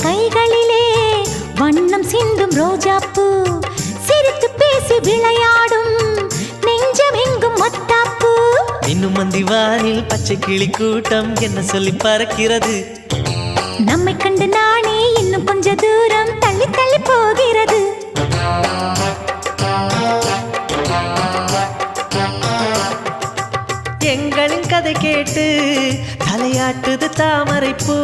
கைகளிலே வண்ணம் சிந்தும் ரோஜாப்பூ சிரித்து பேசி விளையாடும் நெஞ்சம் எங்கும் மத்தாப்பூ இன்னும் மந்திவானில் பச்சை கிளி கூட்டம் என்ன சொல்லி பறக்கிறது நம்மை கண்டு நானே இன்னும் கொஞ்ச தூரம் தள்ளி தள்ளி போகிறது எங்களின் கதை கேட்டு தலையாட்டுது தாமரை பூ